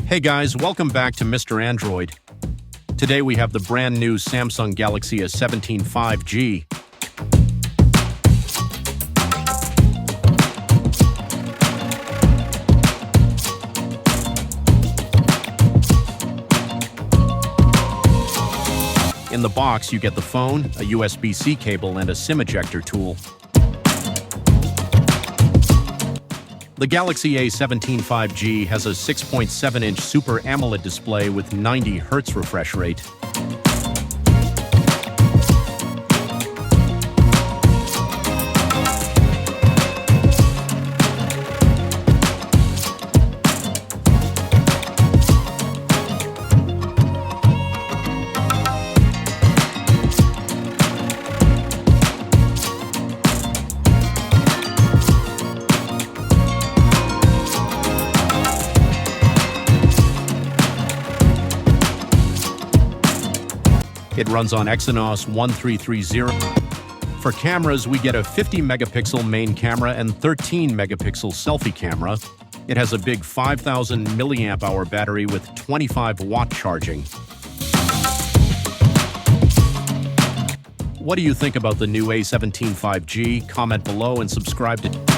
Hey guys, welcome back to Mr. Android. Today we have the brand new Samsung Galaxy A17 5G. In the box, you get the phone, a USB-C cable, and a SIM ejector tool. The Galaxy A17 5G has a 6.7-inch Super AMOLED display with 90 Hz refresh rate. It runs on Exynos 1330. For cameras, we get a 50-megapixel main camera and 13-megapixel selfie camera. It has a big 5,000 milliamp hour battery with 25-watt charging. What do you think about the new A17 5G? Comment below and subscribe to